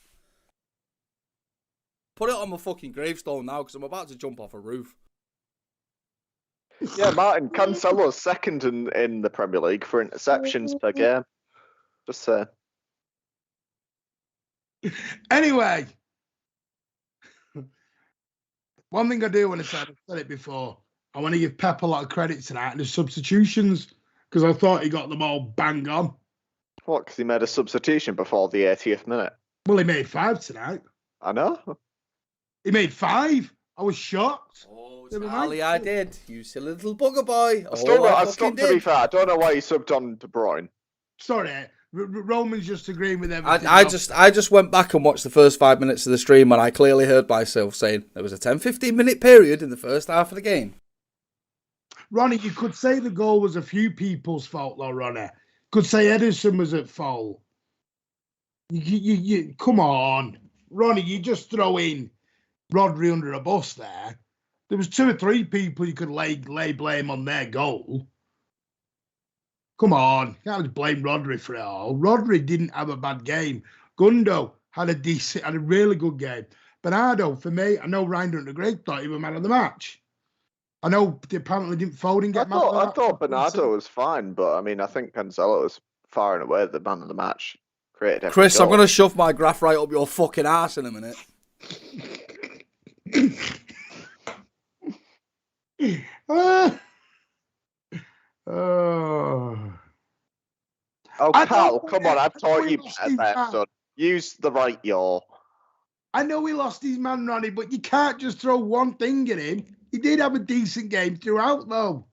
Speaker 2: Put it on my fucking gravestone now, because I'm about to jump off a roof.
Speaker 3: Yeah, Martin, Cancelo's second in the Premier League for interceptions per game. Just saying.
Speaker 1: Anyway, one thing I do want to say, I've said it before, I want to give Pep a lot of credit tonight and his substitutions, because I thought he got them all bang on.
Speaker 3: What, because he made a substitution before the 80th minute?
Speaker 1: Well, he made 5 tonight.
Speaker 3: I know.
Speaker 1: He made 5. I was shocked.
Speaker 2: Oh,
Speaker 1: Never
Speaker 2: Charlie,
Speaker 1: mind.
Speaker 2: I did. You silly little bugger boy.
Speaker 3: I still
Speaker 2: I
Speaker 3: to
Speaker 2: fucking
Speaker 3: be
Speaker 2: did.
Speaker 3: fair, I don't know why he subbed on De Bruyne.
Speaker 1: Sorry, Roman's just agreeing with everything.
Speaker 2: I just went back and watched the first 5 minutes of the stream, and I clearly heard myself saying there was a 10-15 minute period in the first half of the game.
Speaker 1: Ronnie, you could say the goal was a few people's fault, though, Ronnie. Could say Edison was at fault. You come on, Ronnie. You just throw in Rodri under a bus there. There was 2 or 3 people you could lay blame on their goal. Come on, you can't just blame Rodri for it all. Rodri didn't have a bad game. Gundo had a really good game. Bernardo, for me, I know Ryan didn't agree, thought he was man of the match. I know they apparently didn't fold and get man of the match.
Speaker 3: I thought Bernardo was fine, but I mean, I think Cancelo was far and away the man of the match. Created every
Speaker 2: Chris,
Speaker 3: goal.
Speaker 2: I'm going to shove my graph right up your fucking arse in a minute.
Speaker 3: Oh,
Speaker 1: I
Speaker 3: Carl,
Speaker 1: don't
Speaker 3: come
Speaker 1: know
Speaker 3: on, I've taught
Speaker 1: why
Speaker 3: you
Speaker 1: he lost
Speaker 3: better
Speaker 1: his
Speaker 3: there,
Speaker 1: man.
Speaker 3: son. Use the right yaw.
Speaker 1: I know he lost his man, Ronnie, but you can't just throw one thing at him. He did have a decent game throughout, though.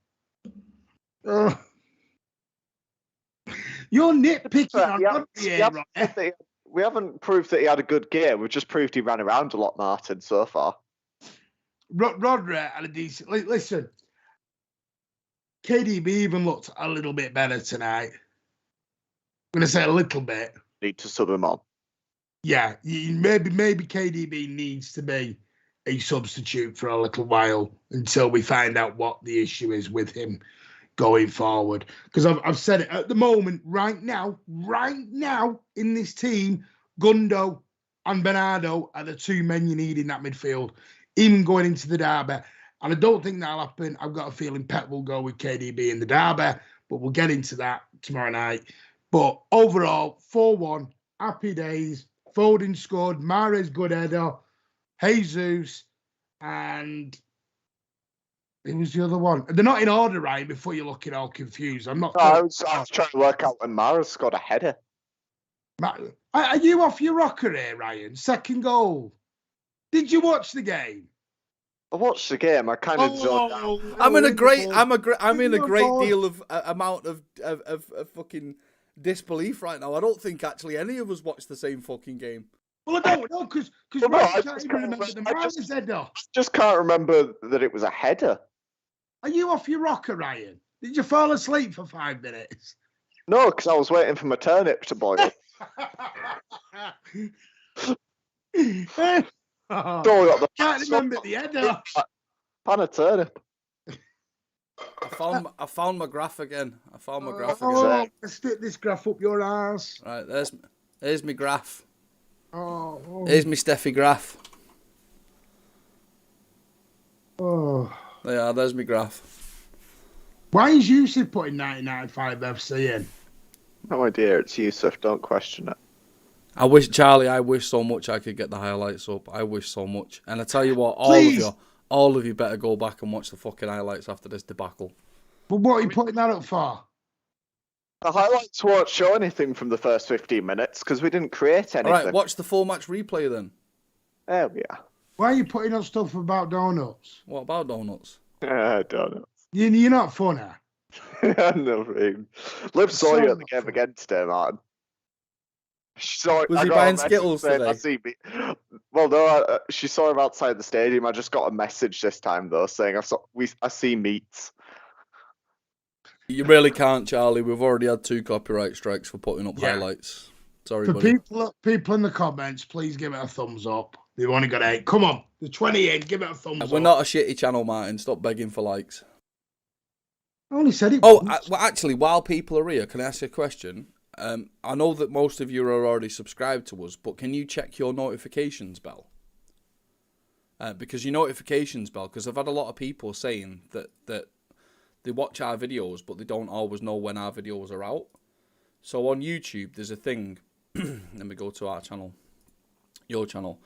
Speaker 1: You're nitpicking on Rodri here, Ronnie.
Speaker 3: We haven't proved that he had a good game. We've just proved he ran around a lot, Martin, so far.
Speaker 1: Rodri had a decent. Listen, KDB even looked a little bit better tonight. I'm going to say a little bit.
Speaker 3: Need to sub him on.
Speaker 1: Yeah, maybe KDB needs to be a substitute for a little while until we find out what the issue is with him going forward. Because I've said it at the moment, right now in this team, Gundo and Bernardo are the 2 men you need in that midfield, even going into the derby. And I don't think that'll happen. I've got a feeling Pep will go with KDB in the derby, but we'll get into that tomorrow night. But overall, 4-1, happy days. Foden scored, Mahrez good header, Jesus, and it was the other one. They're not in order, Ryan, before you're looking all confused. I'm not.
Speaker 3: I was trying to work out when Mahrez scored a header.
Speaker 1: Are you off your rocker here, Ryan? Second goal. Did you watch the game?
Speaker 3: I watched the game. I kind of zoned out.
Speaker 2: I'm in a great deal of amount of fucking disbelief right now. I don't think actually any of us watched the same fucking game.
Speaker 1: Well, I don't know because Ryan can't even remember the Mahrez header.
Speaker 3: I just can't remember that it was a header.
Speaker 1: Are you off your rocker, Ryan? Did you fall asleep for 5 minutes?
Speaker 3: No, because I was waiting for my turnip to boil.
Speaker 1: I can't remember the header.
Speaker 3: Pan of turnip.
Speaker 2: I found my graph again.
Speaker 1: Let's stick this graph up your ass.
Speaker 2: Right, there's my graph.
Speaker 1: Oh.
Speaker 2: Here's my Steffi graph.
Speaker 1: Oh.
Speaker 2: Yeah, there's my graph.
Speaker 1: Why is Yusuf putting 1995 FC in?
Speaker 3: No idea. It's Yusuf. Don't question it.
Speaker 2: I wish so much I could get the highlights up. I wish so much. And I tell you what, all All of you better go back and watch the fucking highlights after this debacle.
Speaker 1: But what are you putting that up for?
Speaker 3: The highlights won't show anything from the first 15 minutes because we didn't create anything.
Speaker 2: All right, watch the full match replay then.
Speaker 3: There we are.
Speaker 1: Why are you putting up stuff about donuts?
Speaker 2: What about donuts?
Speaker 3: Donuts.
Speaker 1: You're not funny.
Speaker 3: No, really. Liv saw you at the game again today, Martin.
Speaker 2: Was he buying Skittles today?
Speaker 3: Well, no, she saw him outside the stadium. I just got a message this time, though, saying I see meats.
Speaker 2: You really can't, Charlie. We've already had 2 copyright strikes for putting up highlights. Sorry,
Speaker 1: For
Speaker 2: buddy.
Speaker 1: people in the comments, please give it a thumbs up. They've only got 8. Come on, the 20 in, give it a thumbs up.
Speaker 2: We're not a shitty channel, Martin. Stop begging for likes.
Speaker 1: I only said it
Speaker 2: Oh,
Speaker 1: once.
Speaker 2: well, actually, while people are here, can I ask you a question? I know that most of you are already subscribed to us, but can you check your notifications bell? Because your notifications bell, because I've had a lot of people saying that they watch our videos, but they don't always know when our videos are out. So on YouTube, there's a thing. Let me go to our channel. Your channel.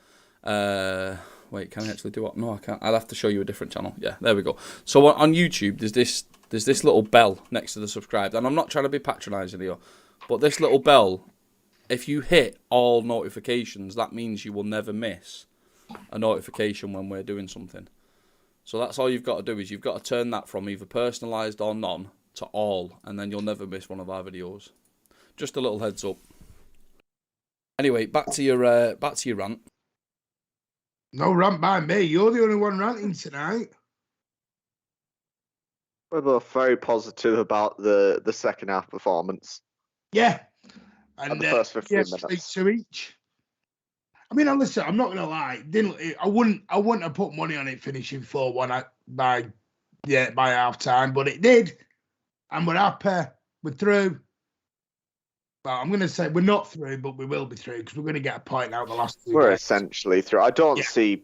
Speaker 2: Wait, can I actually do it? No, I can't. I'll have to show you a different channel. Yeah, there we go. So on YouTube, there's this little bell next to the subscribe. And I'm not trying to be patronising here, but this little bell, if you hit all notifications, that means you will never miss a notification when we're doing something. So that's all you've got to do is you've got to turn that from either personalised or none to all, and then you'll never miss one of our videos. Just a little heads up. Anyway, back to your rant.
Speaker 1: No rant by me. You're the only one ranting tonight.
Speaker 3: We're both very positive about the second half performance.
Speaker 1: Yeah. And
Speaker 3: the first 15 minutes.
Speaker 1: To each. I mean, listen, I'm not gonna lie. I wouldn't have put money on it finishing 4-1 by half time, but it did. And we're happy. We're through. Well, I'm gonna say we're not through, but we will be through because we're gonna get a point out the last 2
Speaker 3: We're
Speaker 1: games.
Speaker 3: essentially through. I don't see.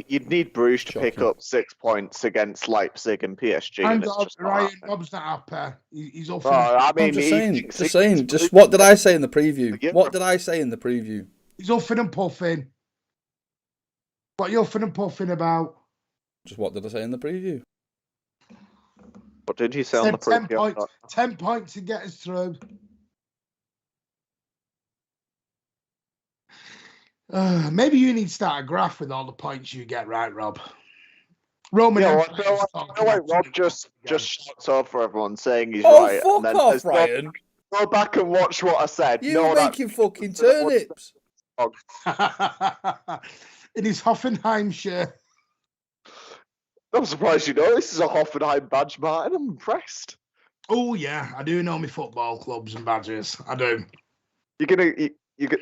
Speaker 3: You'd need Bruges to pick up 6 points against Leipzig and PSG.
Speaker 1: And Ryan Rob's not happy. He's off.
Speaker 2: I mean, just saying. Just what did I say in the preview? What did I say in the preview?
Speaker 1: He's huffing and puffing. What are you huffing and puffing about?
Speaker 2: Just what did I say in the preview?
Speaker 3: What did you say on the preview?
Speaker 1: 10 points to get us through. Maybe you need to start a graph with all the points you get right, Rob. Roman.
Speaker 3: Yeah, Rob just shouts over everyone saying he's
Speaker 2: right.
Speaker 3: Oh,
Speaker 2: fuck off, Ryan.
Speaker 3: Go back and watch what I said.
Speaker 2: You're making fucking turnips.
Speaker 1: In his Hoffenheim shirt.
Speaker 3: I'm surprised you know this is a Hoffenheim badge, Martin. I'm impressed.
Speaker 1: Oh, yeah. I do know my football clubs and badges. I do.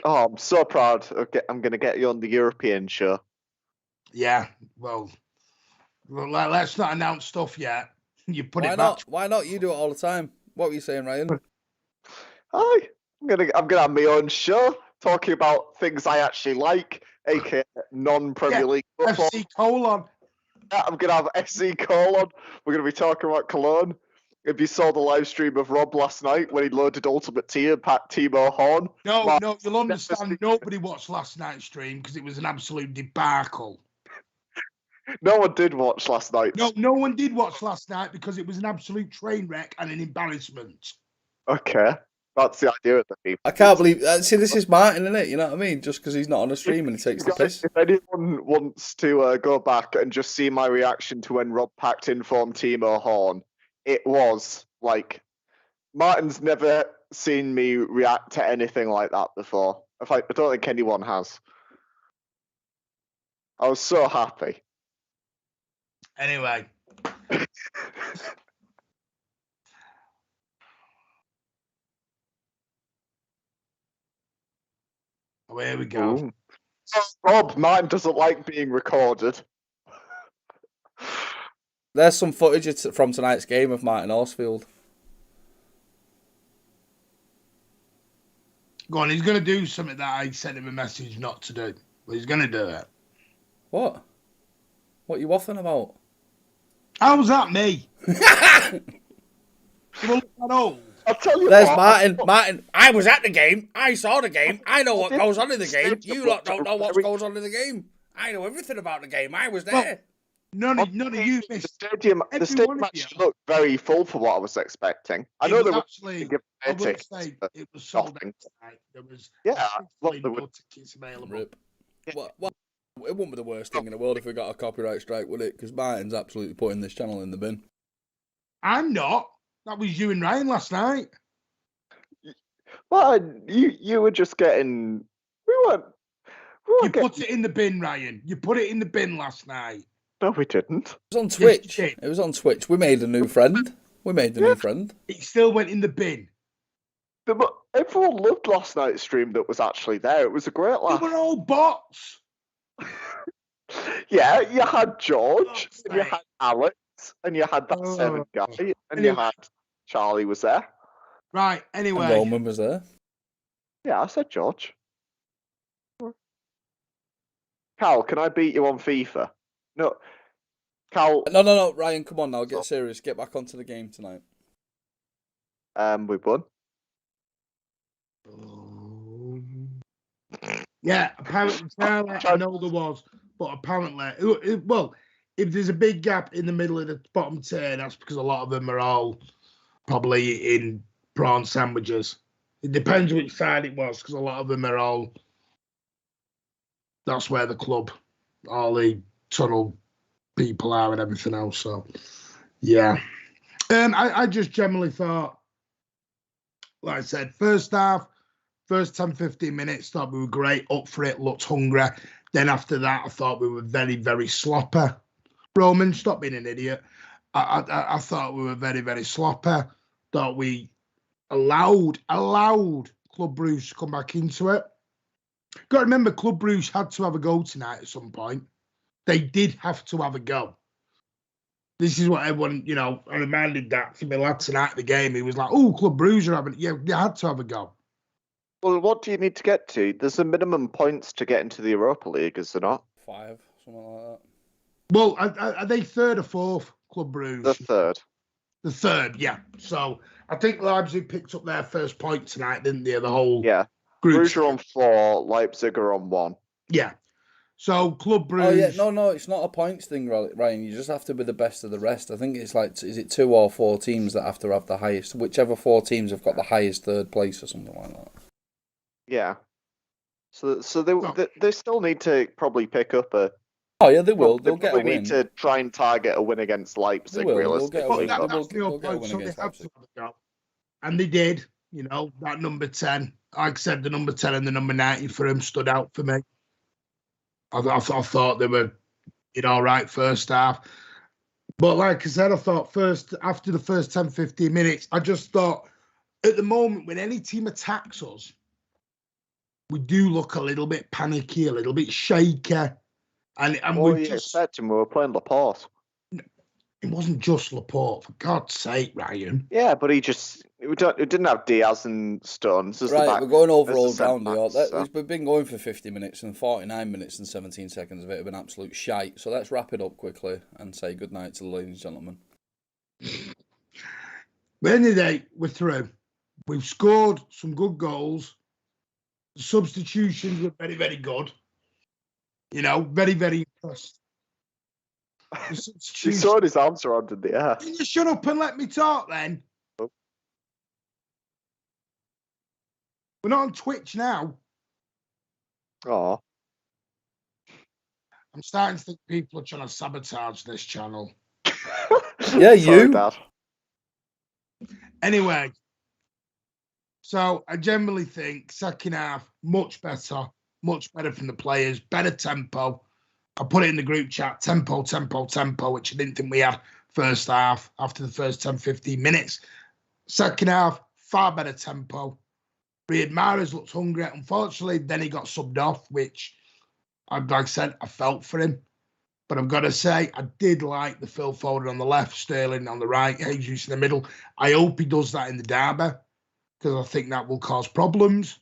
Speaker 3: I'm so proud. Okay, I'm going to get you on the European show.
Speaker 1: Yeah, well, let's not announce stuff yet. You put it
Speaker 2: back. Why not? You do it all the time. What were you saying, Ryan?
Speaker 3: Hi. I'm gonna have my own show talking about things I actually like, aka non-Premier League football.
Speaker 1: FC Colon.
Speaker 3: Yeah, I'm gonna have FC Colon. We're gonna be talking about Cologne. If you saw the live stream of Rob last night when he loaded Ultimate Team and packed Timo Horn.
Speaker 1: No, you'll understand. Nobody watched last night's stream because it was an absolute debacle.
Speaker 3: No one did watch last night.
Speaker 1: No one did watch last night because it was an absolute train wreck and an embarrassment.
Speaker 3: Okay. That's the idea of the people.
Speaker 2: I can't believe. See, this is Martin, isn't it? You know what I mean? Just because he's not on a stream and he takes the piss.
Speaker 3: If anyone wants to go back and just see my reaction to when Rob packed informed Timo Horn, it was like Martin's never seen me react to anything like that before. I don't think anyone has. I was so happy.
Speaker 1: Anyway. Oh, here we go.
Speaker 3: Ooh. Rob, Martin doesn't like being recorded.
Speaker 2: There's some footage from tonight's game of Martin Horsfield.
Speaker 1: Go on, he's going to do something that I sent him a message not to do. But he's going to do it.
Speaker 2: What? What are you waffling about?
Speaker 1: How's that me? You look that old.
Speaker 3: I'll tell you
Speaker 2: There's
Speaker 3: what.
Speaker 2: Martin, I was at the game. I saw the game. I know what goes on in the game. You lot don't know what goes on in the game. I know everything about the game. I was there.
Speaker 1: None of you
Speaker 3: The
Speaker 1: missed.
Speaker 3: stadium actually looked very full for what I was expecting. I know there
Speaker 1: actually. I will say it was sold out tonight. There was no tickets available.
Speaker 2: Rip. Well, it wouldn't be the worst thing in the world if we got a copyright strike, would it? Because Martin's absolutely putting this channel in the bin.
Speaker 1: I'm not. That was you and Ryan last night.
Speaker 3: Well, you were just getting.
Speaker 1: You put it in the bin, Ryan. You put it in the bin last night.
Speaker 3: No, we didn't.
Speaker 2: It was on Twitch. It was on Twitch. We made a new friend. New friend.
Speaker 1: It still went in the bin.
Speaker 3: But everyone loved last night's stream that was actually there. It was a great laugh.
Speaker 1: They were all bots.
Speaker 3: Yeah, you had George, and you had Alex, and you had that seven guy, and you had Charlie was there.
Speaker 1: Right, anyway.
Speaker 2: And Roman was there.
Speaker 3: Yeah, I said George. Cal, can I beat you on FIFA? No. Cal.
Speaker 2: No, Ryan, come on now, get serious. Get back onto the game tonight.
Speaker 3: We won.
Speaker 1: Yeah, apparently, I know there was, but apparently, well, if there's a big gap in the middle of the bottom tier, that's because a lot of them are all probably in prawn sandwiches. It depends which side it was, because a lot of them are all. That's where the club, all the tunnel people are and everything else. So, yeah. I just generally thought, like I said, first half, first 10, 15 minutes, thought we were great, up for it, looked hungry. Then after that, I thought we were very, very sloppy. Roman, stop being an idiot. I thought we were very, very sloppy. Thought we allowed Club Brugge to come back into it. Got to remember, Club Brugge had to have a go tonight at some point. They did have to have a go. This is what everyone, I reminded that to my lad tonight at the game. He was like, oh, Club Brugge are having, yeah, they had to have a go.
Speaker 3: Well, what do you need to get to? There's a minimum points to get into the Europa League, is there not?
Speaker 2: 5, something like that.
Speaker 1: Well, are they third or fourth, Club Brugge?
Speaker 3: The third.
Speaker 1: The third, yeah. So I think Leipzig picked up their first point tonight, didn't they? The whole
Speaker 3: group. Bruges are on 4, Leipzig are on 1.
Speaker 1: Yeah. So Club Brugge.
Speaker 2: Oh yeah, no, it's not a points thing, Ryan. You just have to be the best of the rest. I think it's like, is it 2 or 4 teams that have to have the highest? Whichever 4 teams have got the highest third place or something like that.
Speaker 3: Yeah. So they still need to probably pick up a.
Speaker 2: Oh yeah, they will. They'll get a win.
Speaker 3: They need to try and target a win against Leipzig. Realistically,
Speaker 1: that's the whole point. So they have to have a go, and they did. That number 10. Like I said, the number 10 and the number 90 for him stood out for me. I thought they were all right first half. But like I said, I thought after the first 10, 15 minutes, I just thought at the moment when any team attacks us, we do look a little bit panicky, a little bit shaky. And we
Speaker 3: were playing Laporte.
Speaker 1: It wasn't just Laporte, for God's sake, Ryan.
Speaker 3: Yeah, but we didn't have Diaz and Stones.
Speaker 2: Right, we're going over all round here. We've been going for 50 minutes and 49 minutes and 17 seconds of it have been absolute shite. So let's wrap it up quickly and say good night to the ladies and gentlemen.
Speaker 1: At the end of the day, we're through. We've scored some good goals. The substitutions were very, very good. Very, very impressed.
Speaker 3: He saw his arms around in the air.
Speaker 1: Can you shut up and let me talk then?
Speaker 3: Oh.
Speaker 1: We're not on Twitch now.
Speaker 3: Oh.
Speaker 1: I'm starting to think people are trying to sabotage this channel.
Speaker 2: Yeah, you.
Speaker 3: Dad.
Speaker 1: Anyway, so I generally think second half, much better from the players, better tempo. I put it in the group chat, tempo, which I didn't think we had first half after the first 10, 15 minutes. Second half, far better tempo. Riyad Mahrez looked hungry. Unfortunately, then he got subbed off, which, like I said, I felt for him. But I've got to say, I did like the Phil Foden on the left, Sterling on the right, Jesus in the middle. I hope he does that in the derby, because I think that will cause problems.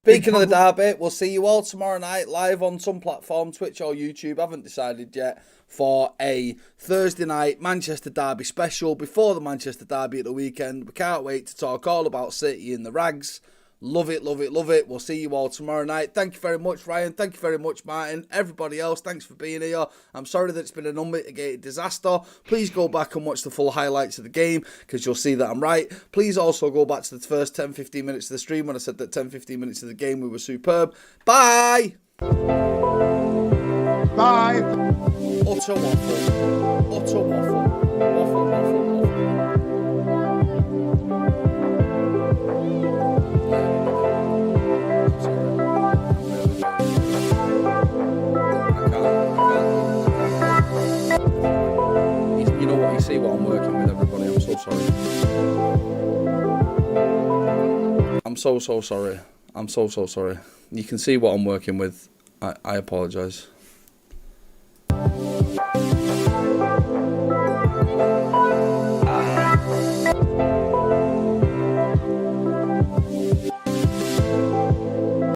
Speaker 2: Speaking of the derby, we'll see you all tomorrow night live on some platform, Twitch or YouTube. Haven't decided yet, for a Thursday night Manchester derby special before the Manchester derby at the weekend. We can't wait to talk all about City and the Rags. Love it, love it, love it. We'll see you all tomorrow night. Thank you very much, Ryan. Thank you very much, Martin. Everybody else, thanks for being here. I'm sorry that it's been an unmitigated disaster. Please go back and watch the full highlights of the game because you'll see that I'm right. Please also go back to the first 10-15 minutes of the stream when I said that 10-15 minutes of the game we were superb. Bye!
Speaker 1: Bye.
Speaker 2: Utter waffle. Utter waffle. Waffle, waffle, waffle. You know what? You see what I'm working with, everybody. I'm so sorry. I'm so sorry. I'm so sorry. You can see what I'm working with. I apologise.